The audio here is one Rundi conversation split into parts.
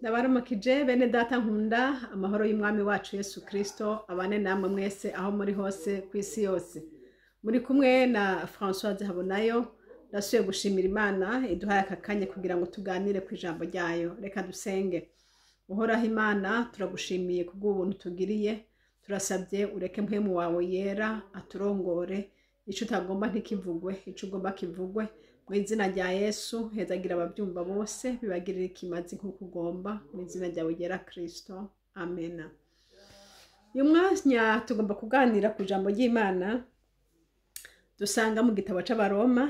Ndabaramukije bene data nkunda amahoro y'umwami wacu Yesu Kristo abane namwe mwese aho muri hose kw'isi yose. Muri kumwe na Françoise Habonayo ndasubiye gushimira Imana iduhaye aka kanya kugira ngo tuganire ku ijambo ryayo. Reka dusenge. Uhoraho Imana turagushimiye kubw'ubuntu tugiriye, turasabye ureke mpwemu wawe yera aturongore, ico utagomba ntikivugwe, ico ugomba kivugwe. Mu izina rya Yesu hezagira abavyumva bose bibagirira ikimazi nk'uko ugomba mu izina ryawe ryera Kristo, amena. Uyu mwanya tugomba kuganira ku ijambo ry'Imana dusanga mu gitabo c'Abaroma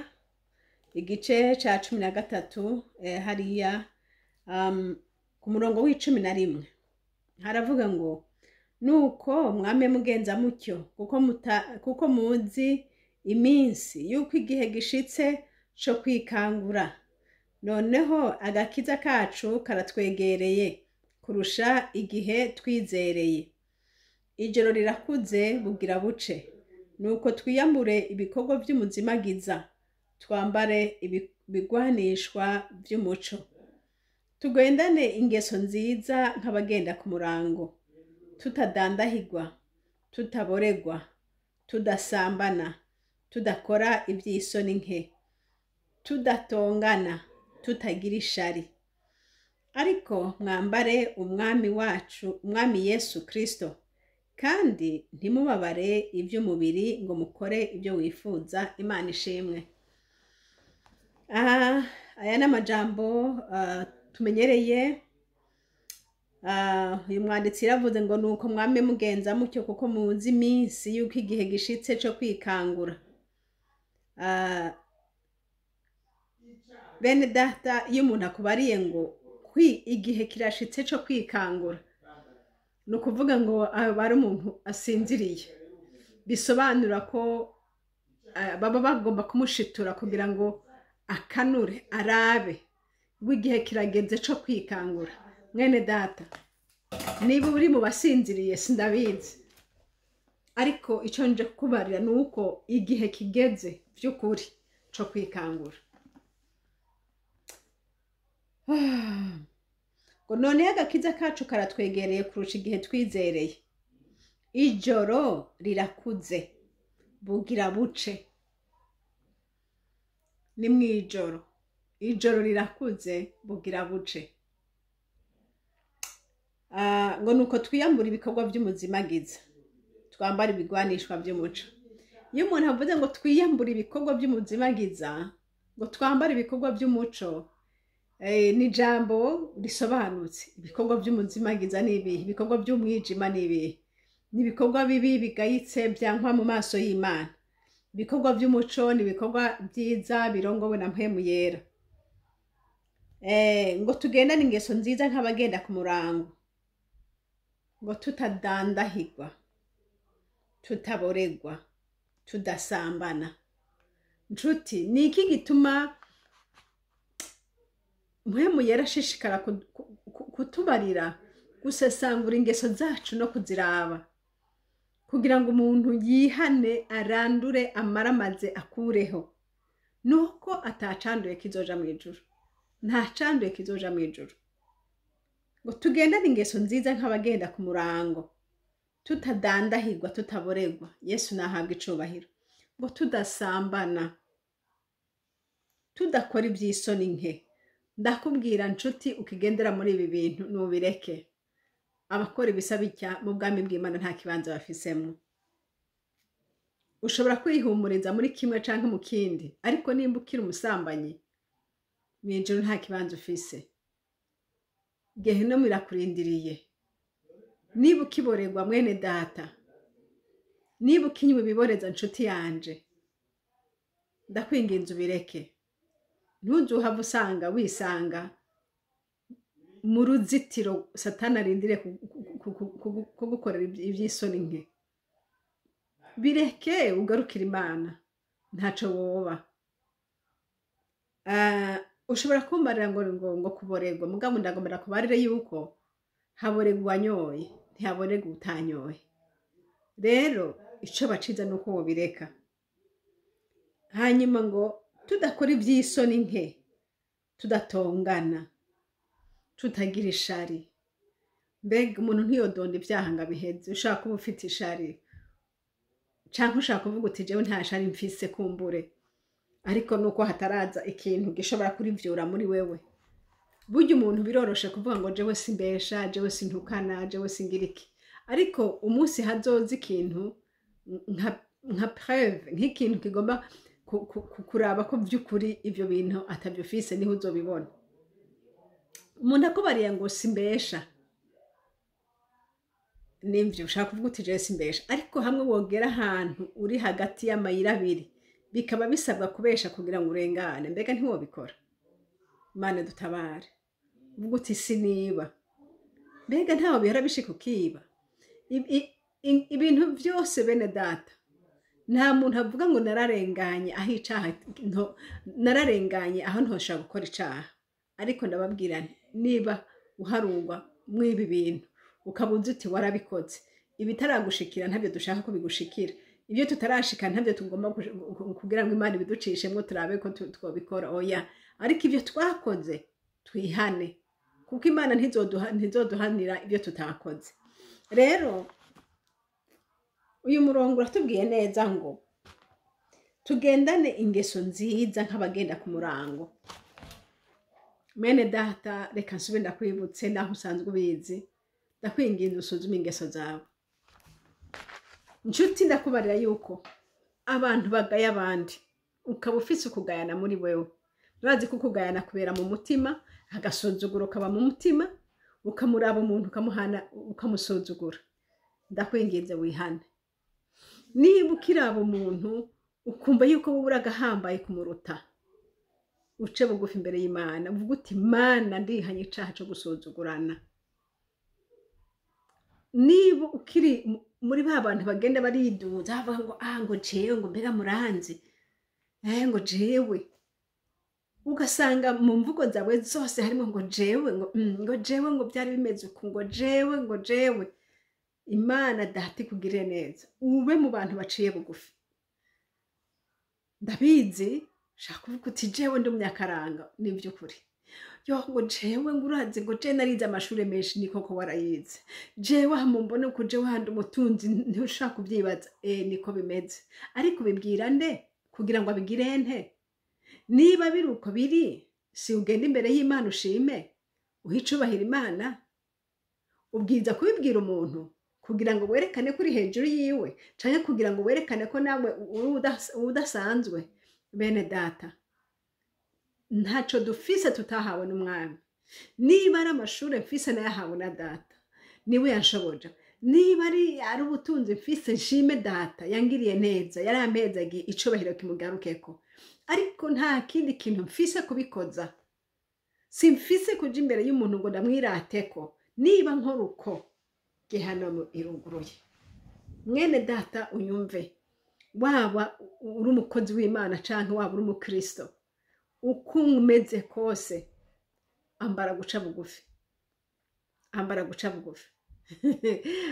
igice ca 13 hariya ku murongo w'11 haravuga ngo nuko mwame mugenza mutyo kuko muzi iminsi yuko igihe gishitse co kwikangura, noneho agakiza kacu karatwegereye kurusha igihe twizereye. Ijoro rirakuze bugira buce, nuko twiyambure ibikorwa vy'umuzimagiza, twambare ibigwanishwa vy'umuco, tugendane ingeso nziza nk'abagenda ku murango, tutadandahirwa, tutaboregwa, tudasambana, tudakora ivy'isoni nke, tudatongana, tutagira ishari, ariko mwambare umwami wacu, umwami Yesu Kristo, kandi ntimubabare ivy'umubiri ngo mukore ibyo wifuza. Imana ishimwe. Aya n'amajambo tumenyereye. Uyu mwanditsi yaravuze ngo nuko mwame mugenza mutyo kuko muzi iminsi yuko igihe gishitse co kwikangura. Bene data, iyo umuntu akubariye ngo igihe kirashitse co kwikangura, ni ukuvuga ngo bari umuntu asinziriye, bisobanura ko baba bagomba kumushitura kugira ngo akanure arabe w'igihe kirageze co kwikangura. Mwene data, niba uri mu basinziriye sindabizi, ariko ico nje kukubarira ni uko igihe kigeze vy'ukuri co kwikangura. Ngo none agakiza kacu karatwegereye kurusha igihe twizereye. Ijoro rirakuze bugira buce. Ni mwijoro. Ijoro rirakuze bugira buce. Ngo nuko twiyambura ibikorwa vy'umuzimagiza, twambara ibigwanishwa vy'umuco. Iyo umuntu avuze ngo twiyambura ibikorwa vy'umuzimagiza, ngo twambara ibikorwa vy'umuco, ni jambo risobanutse. Ibikorwa vy'umuzimagiza ni ibihe? Ibikorwa vy'umwijima ni ibihe? Ni ibikorwa bibi bigayitse byankwa mu maso y'Imana. Ibikorwa vy'umuco ni ibikorwa byiza birongowe na mpwemu yera. Ngo tugendane ingeso nziza nk'abagenda ku murango, ngo tutadandahirwa, tutaboregwa, tudasambana. Nshuti, ni iki gituma mpwemu yera ashishikara kutubarira gusesangura ingeso zacu no kuziraba, kugira ngo umuntu yihane, arandure, amaramaze, akureho? Nuko atacanduye kizoja mu ijuru. Nta canduye kizoja mu ijuru. Ngo tugendane ingeso nziza nk'abagenda ku murango, tutadandahirwa, tutaboregwa. Yesu nahabwa icubahiro. Ngo tudasambana, tudakora ivy'isoni nke. Ndakubwira nshuti, ukigendera muri ibi bintu nubireke. Abakora ibisa bitya mu bwami bw'Imana nta kibanza bafisemo. Ushobora kwihumuriza muri kimwe canke mu kindi, ariko nimba ukiri umusambanyi, mwijuru nta kibanza ufise. Gehinomu irakurindiriye. Niba ukiboregwa mwene data, niba ukinywa ibiboreza nshuti yanje, ndakwinginze ubireke. Ntuzuhava usanga wisanga mu ruzitiro Satani arindire kugukorera ivy'isoni nke. Bireke ugarukira Imana, ntaco woba. Ushobora kumbarira ngo kuboregwa, mugabo ndagomera kubarire yuko haboregwa uwanyoye, ntihaboregwa utanyoye. Rero ico baciza nuko wobireka. Hanyuma ngo tudakora ivy'isoni nke, tudatongana, tutagira ishari. Mbega umuntu ntiyodonda ibyaha ngo abiheze. Ushaka kuba ufite ishari canke ushaka kuvuga uti jewe nta shari mfise kumbure, ariko nuko hataraza ikintu gishobora kurivyura muri wewe. Burya umuntu biroroshe kuvuga ngo jewe simbesha, jewe sintukana, jewe singira iki, ariko umunsi hazoza ikintu nka preuve, nk'ikintu kigomba kuraba ko vy'ukuri ivyo bintu atavyo ufise, niho uzobibona. Umuntu akubariye ngo simbesha, nimvyo ushaka kuvuga uti jewe simbesha, ariko hamwe wogera ahantu uri hagati y'amayira abiri bikaba bisabwa kubesha kugira ngo urengane, mbega ntiwobikora? Imana dutabare. Uvuga uti siniba, mbega ntaho bihora bishika ukiba. Ibintu vyose bene data, nta muntu avuga ngo nararenganye aho icaha, nararenganye aho ntoshaka gukora icaha. Ariko ndababwira niba uharungwa mw'ibi bintu ukabuza uti warabikoze, ibitaragushikira ntabyo dushaka ko bigushikira, ibyo tutarashika ntabyo tugomba kugira ngo Imana ibiducishemwo turabe ko twobikora. Oya, ariko ibyo twakoze twihane, kuko Imana ntizoduhanira ibyo tutakoze. Rero uyu murongo uratubwiye neza ngo tugendane ingeso nziza nk'abagenda ku murango. Mene data, reka nsube ndakwibutse naho usanzwe ubizi, ndakwinginze usuzume ingeso zawe. Nshuti, ndakubarira yuko abantu bagaya abandi, ukaba ufise ukugayana muri wewe. Urazi ko ukugayana kubera mu mutima, agasuzuguro kaba mu mutima, ukamuraba umuntu ukamuhana ukamusuzugura. Ndakwinginze wihane. Niba ukiraba umuntu ukumva yuko wowe uragahambaye kumuruta, uce bugufi imbere y'Imana, uvuga uti Mana ndihanye icaha cyo gusuzugurana. Niba ukiri muri ba bantu bagenda bariduza bavuga ngo ngo jewe ngo mbega muranzi, ngo jewe, ugasanga mu mvugo zawe zose harimo ngo jewe, ngo jewe, ngo byari bimeze uku, ngo jewe, ngo jewe. Imana data ikugirire neza, ube mu bantu baciye bugufi. Ndabizi shaka kuvuga uti jewe ndi umunyakaranga, ni by'ukuri. Yo ngo jewe, ngo urazi ngo jewe narize amashuri menshi, ni koko warayize. Jewe hamumbone uko jewe handi umutunzi, ntushaka kubyibaza. Niko bimeze, ariko bibwira nde kugira ngo abigire nte? Niba biri uko biri, si ugenda imbere y'Imana ushime, uhicubahira Imana. Ubwiza kubibwira umuntu kugira ngo werekane kuri hejuru yiwe, canke kugira ngo werekane ko nawe udasanzwe. Bene data, ntaco dufise tutahawe n'Umwami. Niba ari amashuri mfise nayahawe na data, niwe yanshoboje. Niba ari ubutunzi mfise, nshime data yangiriye neza, yarampezagiye, icubahiro kimugarukeko. Ariko nta kindi kintu mfise kubikoza. Simfise kuja imbere y'umuntu ngo ndamwirateko. Niba nkora uko, gehano iruguruye. Mwene data unyumve, waba uri umukozi w'Imana canke waba uri umukristo, uko umeze kose, ambara guca bugufi. Ambara guca bugufi.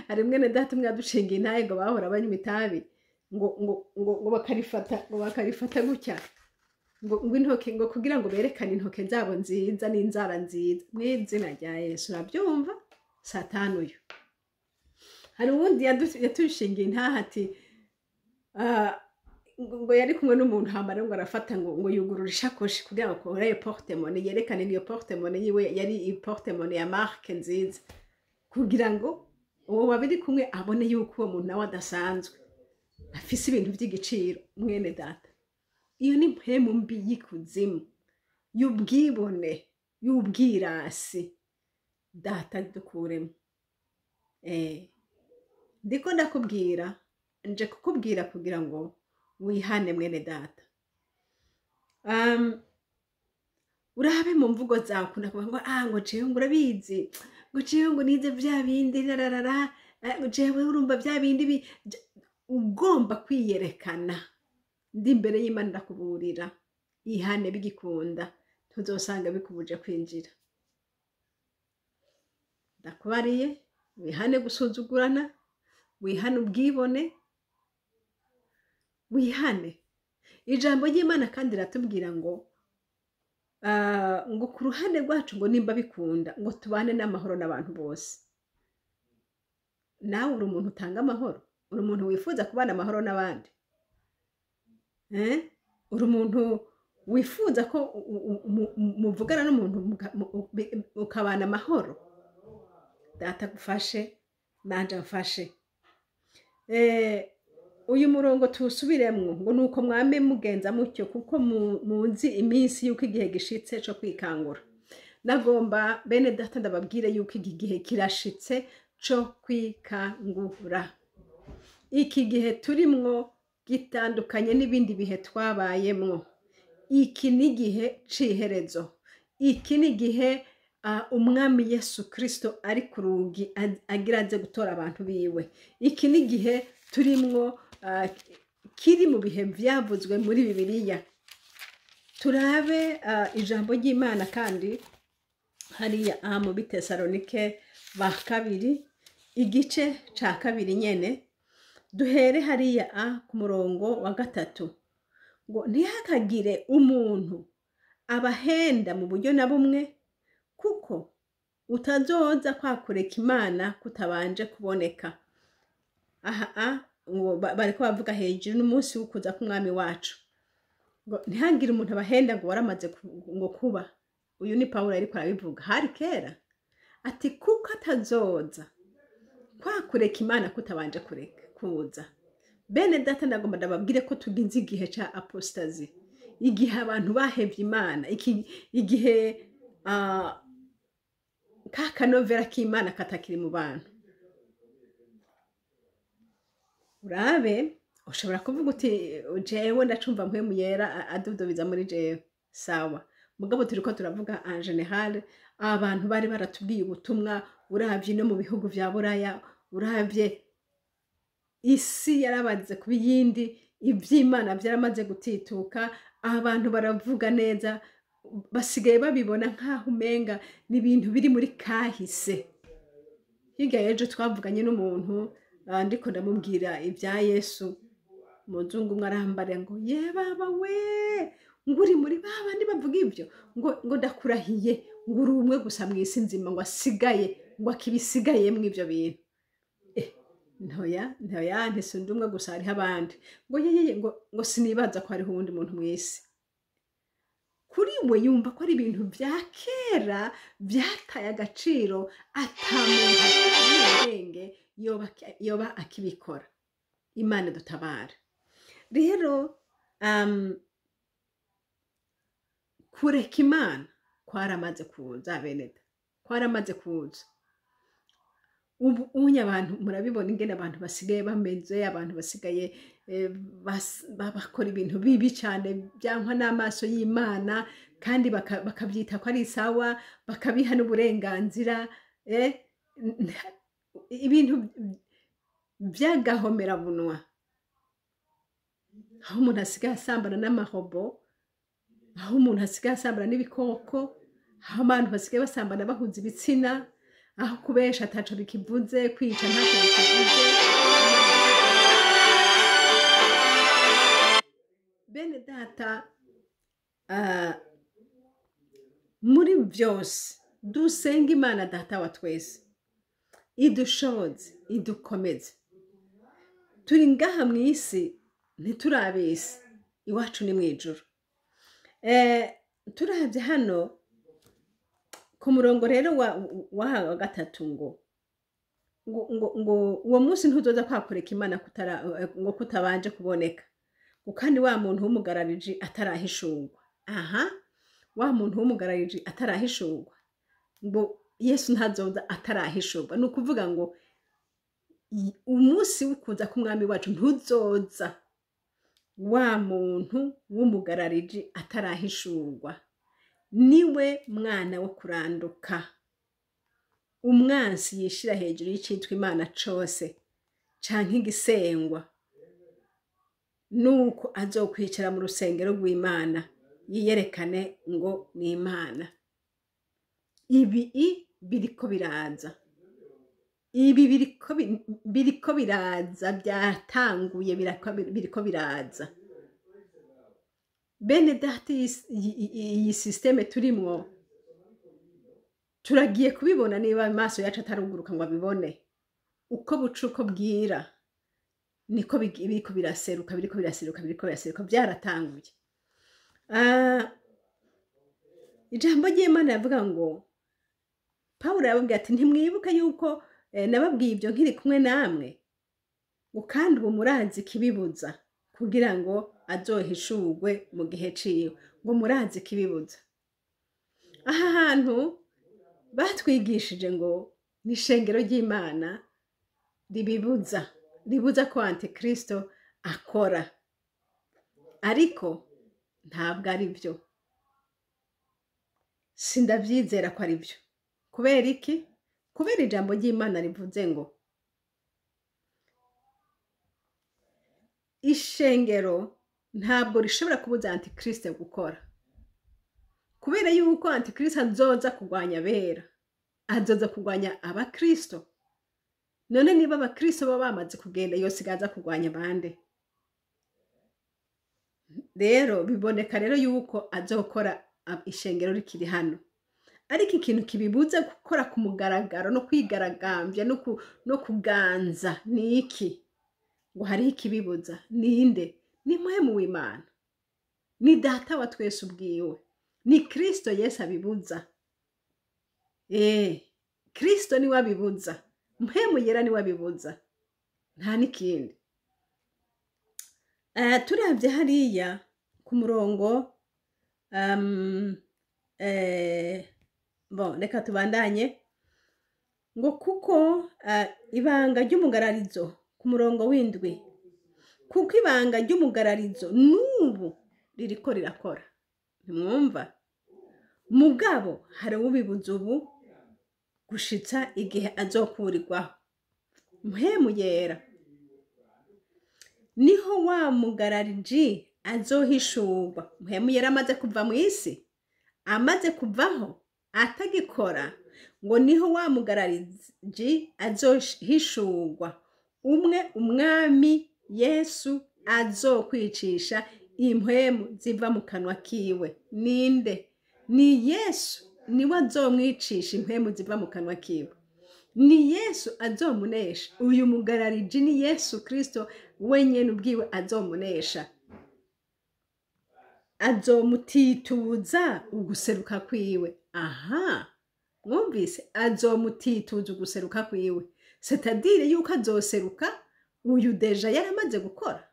Hari mwene data umwe yadushinga Intahe ngo bahora banywa itabi, ngo bakarifata gutya, ngo intoke, ngo kugira ngo berekane intoke zabo nziza n'inzara nziza. Mw'izina rya Yesu, urabyumva? Satani uyu. Hari uwundi yatushinga Intahe ati ngo yari kumwe n'umuntu hambara ngo arafata ngo yugurura ishakoshi kugira ngo akore porte-monnaie, yerekane iyo porte-monnaie yiwe yari porte-monnaie ya marque nziza, kugira ngo uwo wabiri kumwe abone yuko uwo muntu nawe adasanzwe, afise ibintu by'igiciro. Mwene data, iyo ni mpemu mbi y'ikuzimu, y'ubwibone, y'ubwirasi. Data dukuremo. Ndiko ndakubwira, nje kukubwira kugira ngo wihane mwene data. Urabe mu mvugo zawe ukunda kuvuga ngo jewe ngo urabizi, ngo jewe ngo nize bya bindi rarara, ngo jewe urumva bya bindi. Ugomba kwiyerekana. Ndi imbere y'Imana ndakuburira, ihane bigikunda, tuzosanga bikubuje kwinjira. Ndakubariye, wihane gusuzugurana, wihane ubwibone, wihane. Ijambo ry'Imana kandi ratubwira ngo ngo ku ruhande rwacu ngo nimba bikunda ngo tubane n'amahoro n'abantu bose. Nawe uri umuntu utanga amahoro, uri umuntu wifuza kubana amahoro n'abandi, uri umuntu wifuza ko muvugana n'umuntu ukabana amahoro. Data gufashe nanje mfashe. Uyu murongo tusubiremwo ngo nuko mwame mugenza mutyo kuko muzi iminsi yuko igihe gishitse cyo kwikangura. Nagomba bene data ndababwire yuko iki gihe kirashitse cyo kwikangura. Iki gihe turimwo gitandukanye n'ibindi bihe twabayemwo. Iki ni gihe ciherezo. Iki ni gihe umwami Yesu Kristo ari ku rugi agira aze gutora abantu biwe. Iki ni gihe turimwo kiri mu bihe vyavuzwe muri Bibiliya. Turabe ijambo ry'Imana kandi hariya mu Bitesalonike ba kabiri igice ca kabiri nyene, duhere hariya ku murongo wa 3 ngo ntihakagire umuntu abahenda mu buryo na bumwe, kuko utazoza kwakureka Imana kutabanje kuboneka. Bariko bavuga hejuru n'umunsi w'ukuza k'umwami wacu. Ngo ntihagire umuntu abahenda ngo waramaze ngo kuba. Uyu ni Pawulo ariko arabivuga hari kera. Ati kuko atazoza kwakureka Imana kutabanje kuza. Bene data ndagomba ndababwire ko tugize igihe ca apostazi. Igihe abantu bahevye Imana, igihe kakanovera k'Imana katakiri mu bantu. Urabe ushobora kuvuga uti jewe ndacumva mpwemu yera adudubiza muri jewe. Sawa, mugabo turiko turavuga en general abantu bari baratubwiye ubutumwa. Uravye no mu bihugu vya Buraya, uravye isi yarabaze kuba iyindi, ivy'Imana vyaramaze gutituka, abantu baravuga neza, basigaye babibona nkaho umenga n'ibintu biri muri kahise. Hirya ejo twavuganye n'umuntu ndiko ndamubwira ibya Yesu, muzungu mwarambare ngo ye baba we nguri muri babandi bavuga ibyo ngo ndakurahiye ngo uri umwe gusa mwisi nzima ngo asigaye ngo akibisigaye mw'ibyo bintu. Ntoya ntisundi umwe gusa hariho abandi ngo yeye ngo sinibaza ko hariho uwundi muntu mwisi. Kuri we yumva ko ari ibintu vya kera vyataye agaciro, atamuntu y'ubwenge yoba akibikora. Imana dutabara. Rero kureka Imana kwaramaze kuza beneda, kwaramaze kuza. Ubu unye abantu murabibona ingene abantu basigaye bameze, abantu basigaye bakora ibintu bibi cyane byankwa n'amaso y'Imana, kandi bakabyita ko ari sawa, bakabiha n'uburenganzira. Ibintu byagahomera bunwa, aho umuntu asigaye asambana n'amahobo, aho umuntu asigaye asambana n'ibikoko, aho abantu basigaye basambana bahuza ibitsina, aho kubesha ataco bikivuze, kwica ntacyo bikivuze. Bene data, muri byose dusenga Imana data wa twese idushoboze, idukomeze. Turi ngaha mw'isi ntiturabisi, iwacu ni mwijuru. Turavye hano ku murongo rero wa 3 ngo uwo munsi ntuzoza kwakureka Imana ngo kutabanje kuboneka, ngo kandi wa muntu w'umugarariji atarahishurwa. Wa muntu w'umugarariji atarahishurwa, ngo Yesu ntazoza atarahishurwa. Ni ukuvuga ngo umunsi w'ukuza k'umwami wacu ntuzoza wa muntu w'umugarariji atarahishurwa. Niwe mwana wo kuranduka, umwansi yishira hejuru y'icitwa Imana cose canke igisengwa, nuko azokwicara mu rusengero rw'Imana yiyerekane ngo ni Imana. Ibi biriko biraza, ibi biriko biraza, byatanguye biriko biraza. bene data iyi systeme turimwo turagiye kubibona niba amaso yacu ataruguruka ngo abibone uko buca uko bwira niko biriko biraseruka byaratanguye. Ijambo ry'Imana yavuga ngo Pawulo yababwiye ati ntimwibuka yuko nababwiye ibyo nkiri kumwe namwe ngo kandi ubu murazi kibibuza kugira ngo azohishurwe mu gihe ciwe, ngo murazi kibibuza. Aha hantu batwigishije ngo ni ishengero ry'Imana ribuza ko antikristo akora, ariko ntabwo ari byo, sindavyizera ko ari byo. Kubera iki? Kubera ijambo ry'Imana rivuze ngo ishengero ntabwo rishobora kubuza antikristo gukora, kubera yuko antikristo azoza kurwanya abera, azoza kurwanya abakristo. None niba abakristo baba bamaze kugenda yosigaza kurwanya abandi, rero biboneka rero yuko azokora ishengero rikiri hano. Ariko ikintu kibibuza gukora ku mugaragaro no kwigaragambya no kuganza ni iki? Ngo hariho ikibibuza. Ninde? Ni mpwemu w'Imana, ni data wa twese ubwiwe, ni Kristo Yesu abibuza. Kristo niwe abibuza, mpwemu yera niwe abibuza, nta n'ikindi. Turavye hariya ku murongo reka tubandanye ngo kuko ibanga ry'umugararizo ku murongo w'indwi, kuko ibanga ry'umugararizo n'ubu ririko rirakora. Ntimwumva? Mugabo hari ubibuza ubu gushitsa igihe azokurirwaho. Mpwemu yera niho wa mugarariji azohishurwa. Mpwemu yera amaze kuva mu isi, amaze kuvaho atagikora, ngo niho wa mugarariji azohishurwa, umwe umwami Yesu azokwicisha impwemu ziva mu kanwa kiwe. Ninde? Ni Yesu niwe azomwicisha impwemu ziva mu kanwa kiwe. Ni Yesu azomunesha. Uyu mugarariji ni Yesu Kristo wenyene ubwiwe azomunesha. Azomutituza uguseruka kwiwe. Aha, mwumvise? Azomutituza uguseruka kwiwe. C'est-à-dire yuko azoseruka uyu deja yaramaze gukora.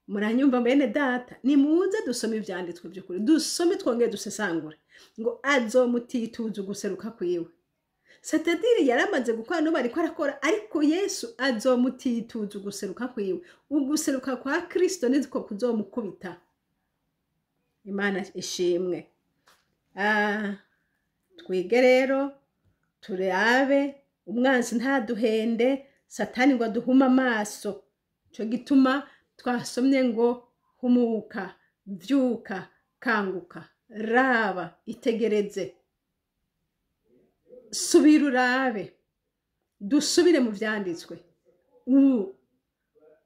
Muranyumva bene data? Nimuze dusome ivyanditswe by'ukuri, dusome twongere dusesangure ngo azomutituza uguseruka kwiwe. C'est-à-dire yaramaze gukora no bariko arakora, ariko Yesu azomutituza uguseruka kwiwe. Uguseruka kwa Kristo niziko kuzomukubita. Imana ishimwe. Twige rero turabe umwanzi ntaduhende, Satani ngo aduhuma amaso. Cyo gituma twasomye ngo humuka, vyuka, kanguka, raba, itegereze. Subira urabe, dusubire mu vyanditswe.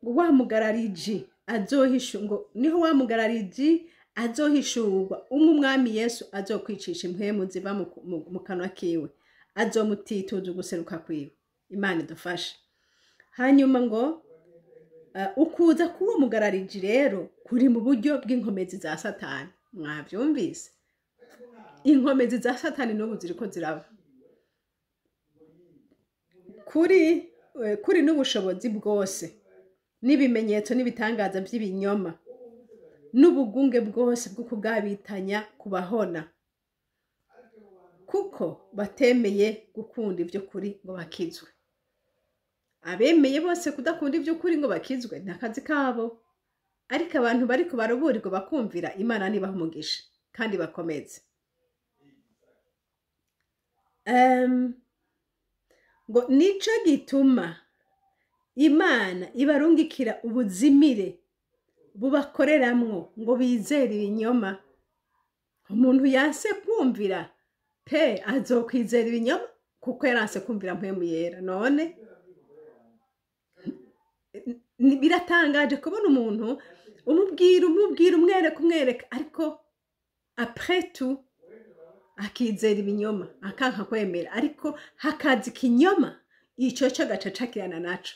Wa mugarariji azohishurwa, ngo niho wa mugarariji azohishurwa, umwami Yesu azokwicisha impwemu ziva mu kanwa kiwe, azomutituza uguseruka kwiwe. Imana idufashe. Hanyuma ngo ukuza kuwo mugarariji rero kuri mu buryo bw'inkomezi za Satani. Mwavyumvise? Inkomezi za Satani n'ubu ziriko ziraba. Kuri n'ubushobozi bwose n'ibimenyetso n'ibitangaza by'ibinyoma n'ubugunge bwose bwo kugabitanya kubahona, kuko batemeye gukunda ibyo kuri ngo bakizwe. Abemeye bose kudakunda ibyo kuri ngo bakizwe n'akazi kabo, ariko abantu bariko baraburirwa bakumvira, Imana nibaha umugisha kandi bakomeze. Ngo nico gituma Imana ibarungikira ubuzimire bubakoreramwo ngo bizere ibinyoma. Umuntu yanse kumvira pe azokwizera ibinyoma kuko yaranse kumvira mpwemu yera. None biratangaje kubona umuntu umubwira umwereka ariko après tout akizera ibinyoma akanka kwemera, ariko hakaza ikinyoma ico cyo gacacakirana naco.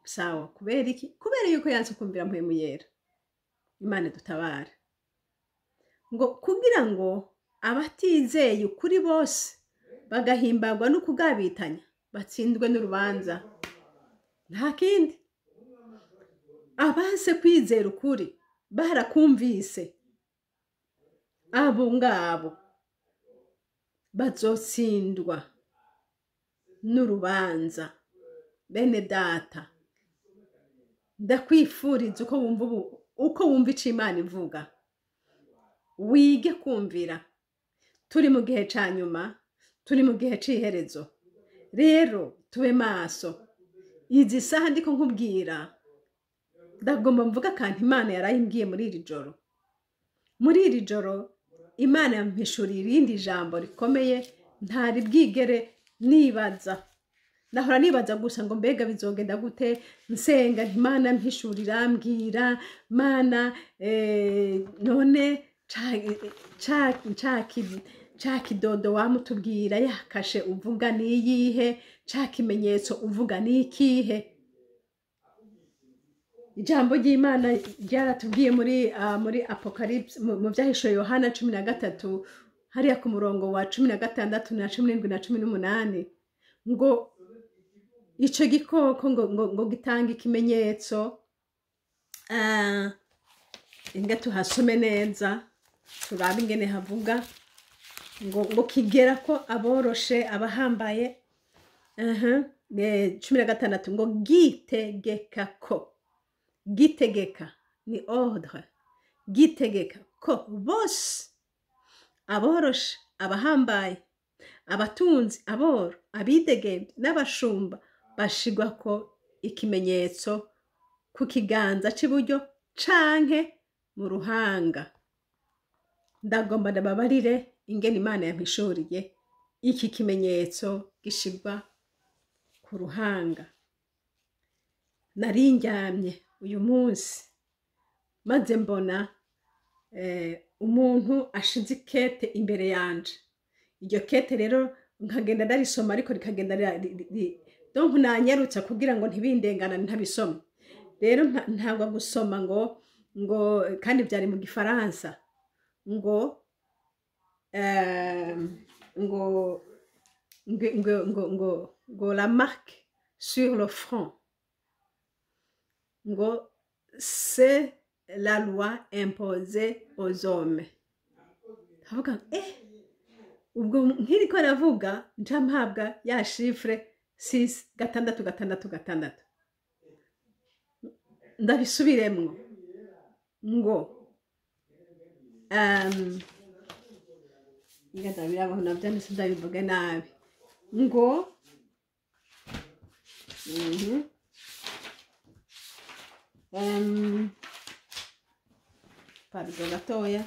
Sawa, kubera iki? Kubera yuko yanse kumvira mpwemu yera. Imana dutabare. Ngo kugira ngo abatizeye ukuri bose bagahimbagwa no kugabitanya batsindwe n'urubanza. Nta kindi. Abanse kwizera ukuri barakumvise, abo ngabo bazotsindwa n'urubanza. Bene data, ndakwifuriza uko wumva ico Imana ivuga, wige kumvira. Turi mu gihe ca nyuma, turi mu gihe c'iherezo. Rero tube maso. Izi saha ndiko nkubwira, ndagomba mvuga kandi Imana yarayimbwiye muri iri joro. Muri iri joro Imana yampishuriye irindi jambo rikomeye ntari bwigere nibaza. Nahora nibaza gusa ngo mbega bizogenda gute, nsenga Imana mpishurira mbwira Mana none ca kidodo wamutubwira yakashe uvuga niyihe, ca kimenyetso uvuga nikihe. Ijambo ry'Imana ryaratubwiye muri Apocalypse mu Vyahishuriwe Yohana 13 hariya ku murongo wa 16 na 17 na 18 ngo ico gikoko ngo gitanga ikimenyetso. Inga tuhasome neza turabe ingene havuga ngo kigera ko aboroshe abahambaye. 16 ngo gitegeka ko. Gitegeka ni ordre. Gitegeka ko bose aboroshe abahambaye, abatunzi, aboro, abidegemvye n'abashumba bashirwako ikimenyetso ku kiganza c'iburyo canke mu ruhanga. Ndagomba ndababarire ingene Imana yampishuriye iki kimenyetso gishirwa ku ruhanga. Narindyamye uyu munsi maze mbona umuntu ashize ikete imbere yanje. Iryo kete rero nkagenda ndarisoma ariko rikagenda donc nanyarutsa kugira ngo ntibindengana ntabisoma. Rero ntabwo gusoma ngo kandi byari mu Gifaransa ngo la marque sur le front. Ngo c'est la loi imposée aux hommes. Havuga ubwo nkiriko aravuga nca mpabwa ya chiffre 6 ndabisubiremwo ngo ndabirabaho navyanditse ndabivuge nabi ngo pardon gatoya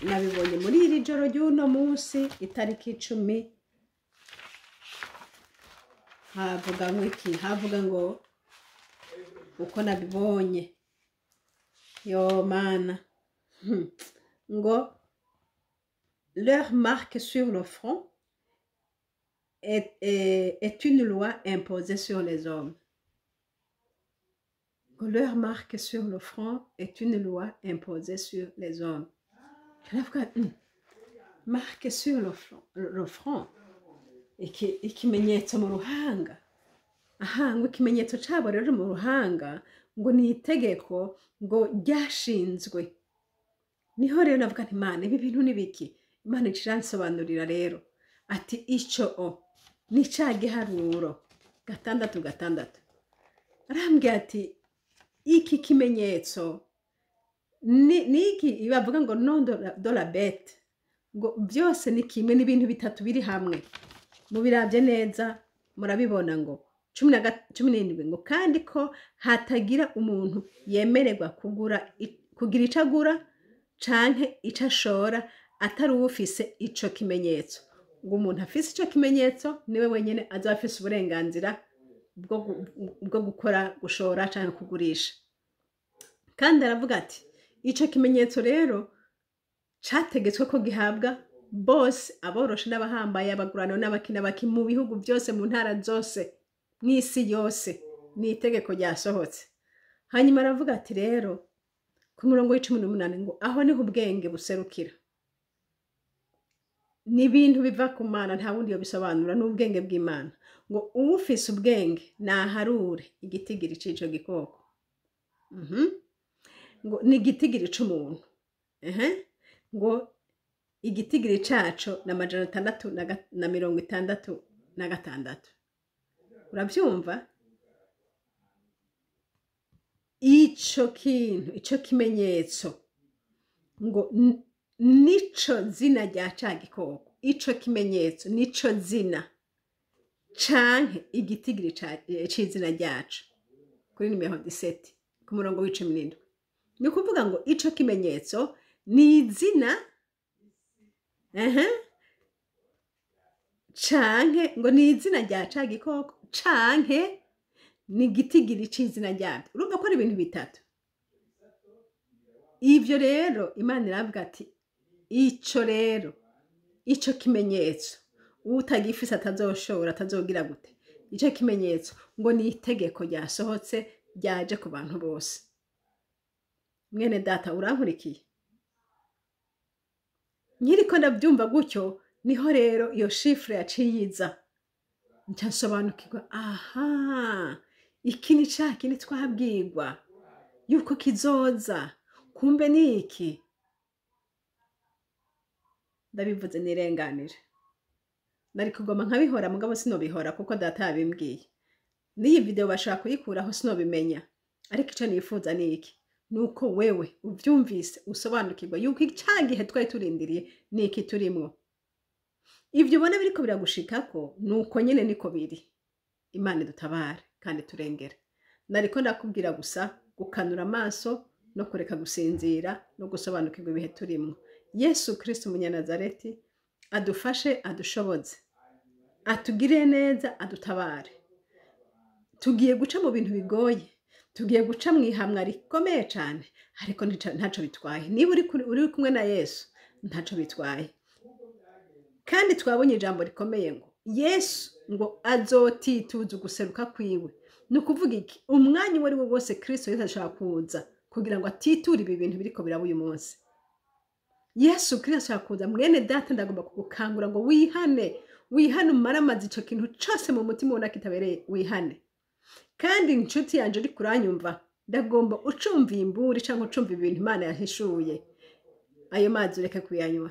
nabibonye muri iri joro ry'uno munsi itariki 10. Havuga ngo iki? Havuga ngo uko nabibonye yo Mana ngo leur marque sur le front est une loi imposée sur les hommes. Leur marque sur le front est une loi imposée sur les hommes. Marque sur le front. Ikimenyetso mu ruhanga. Aha ngo ikimenyetso cabo rero mu ruhanga ngo ni itegeko ngo ryashinzwe. Niho rero navuga nti Imana ibi bintu nibiki? Imana ikiransobanurira rero ati ico ni ca giharuro 6. Arambwira ati iki kimenyetso niki bavuga ngo non de la bête, ngo byose ni kimwe n'ibintu bitatu biri hamwe. Mubiravye neza murabibona ngo 17 ngo kandi ko hatagira umuntu yemererwa kugira icagura canke icashora atari uwufise ico kimenyetso. Ngo umuntu afise ico kimenyetso niwe wenyene azafise uburenganzira bwo gukora gushora canke kugurisha. kandi aravuga ati ico kimenyetso rero categetswe ko gihabwa bose, aboroshe n'abahambaye, abagurano n'abakina baki mu bihugu byose, mu ntara zose, mw'isi yose. Ni itegeko ryasohotse. Hanyuma aravuga ati rero ku murongo w'18 ngo aho niho ubwenge buserukira. Ni ibintu biva ku Mana, nta wundi yo bisobanura, n'ubwenge bw'Imana. Ngo uwufise ubwenge naharure igitigiri c'ico gikoko. Ngo ni igitigiri c'umuntu. Ngo igitigiri caco na 666. Uravyumva? Ico kintu, ico kimenyetso ngo nico zina rya ca gikoko. Ico kimenyetso nico zina canke igitigiri c'izina ryaco. Kuri nimero 17 ku murongo w'17. Ni kuvuga ngo ico kimenyetso ni izina canke ngo ni izina rya ca gikoko canke ni igitigiri c'izina ryabyo. Urumva ko ari ibintu bitatu. Ivyo rero Imana iravuga ati ico rero, ico kimenyetso utagifise atazoshora, atazogira gute. Ico kimenyetso ngo ni itegeko ryasohotse ryaje ku bantu bose. Mwene data urankurikiye? Nkiriko ndavyumva gutyo niho rero iyo chiffre yaciyiza. Ncasobanukirwa, aha, iki ni ca kindi twabwirwa yuko kizoza, kumbe ni iki. Ndabivuze nirenganire. Nari kugoma nkabihora mugabo sinobihora kuko data yabimbwiye. N'iyi video bashaka kuyikuraho sinobimenya. Ariko ico nifuza ni iki? Nuko wewe uvyumvise usobanukirwa yuko icagihe twari turindiriye ni iki turimwo. Ivyo ubona biriko biragushikako nuko nyene niko biri. Imana dutabare kandi turengere. Nariko ndakubwira gusa gukanura amaso no kureka gusinzira no gusobanukirwa ibihe turimwo. Yesu Kristo umunyanazareti adufashe, adushoboze, atugire neza, adutabare. Tugiye guca mu bintu bigoye, tugiye guca mwihamwa rikomeye cyane, ariko ntaco bitwaye. Niba uri kumwe na Yesu ntaco bitwaye. Kandi twabonye ijambo rikomeye ngo Yesu ngo azotituza guseruka kwiwe. Nukuvuga iki? Umwanya wari wo wose Kristo yashaka kuza kugira ngo atiture ibi bintu biriko biraba uyu munsi. Yesu Kristo yakuza. Mwene data ndagomba kugukangura ngo wihane umaramaze ico kintu cose mu mutima ubona kitabereye, wihane. Kandi inshuti yanje uri kuranyumva, ndagomba ucumva imburi canke ucumva ibintu Imana yahishuye. Ayo mazi ureke kuyanywa.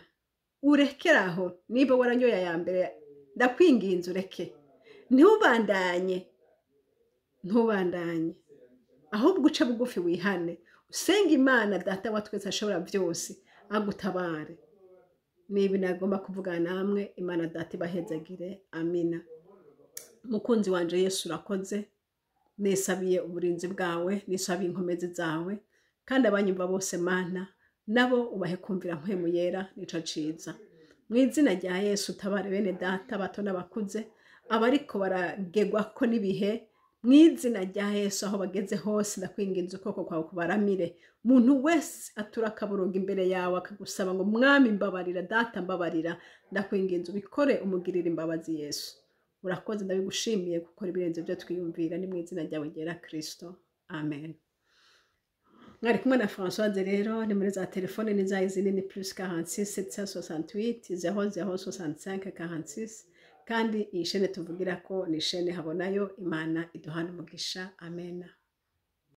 Urekeraho. Niba waranyoye ya mbere ndakwinginze ureke. Ntubandanye. Ahubwo uce bugufi wihane. Usenga Imana data wa twese ashobora byose agutabare. Niba nagomba kuvuga namwe, Imana data ibahezagire. Amina. Mukunzi wanje Yesu urakoze. Nisabiye uburinzi bwawe, nisabiye inkomezi zawe, kandi abanyumva bose Mana nabo ubahe kumvira mpwemu yera nico ciza. Mw'izina rya Yesu tabare bene data bato n'abakuze, abariko baragegwa ko nibihe, mw'izina rya Yesu aho bageze hose ndakwinginze ukuboko kwawe kubaramire. Muntu wese atura akaburongo imbere yawe akagusaba ngo mwami mbabarira, data mbabarira, ndakwinginze ubikore, umugirire imbabazi Yesu. Urakoze, ndabigushimiye gukora ibirenze byo twiyumvira, ni mw'izina ryawe ryera Kristo. Amen. Mwari kumwe na Françoise rero, nimero za telefone ni za izindi ni +46 768 0065 46, kandi iyi chaine tuvugira ko ni chaine habonayo. Imana iduhana umugisha. Amen.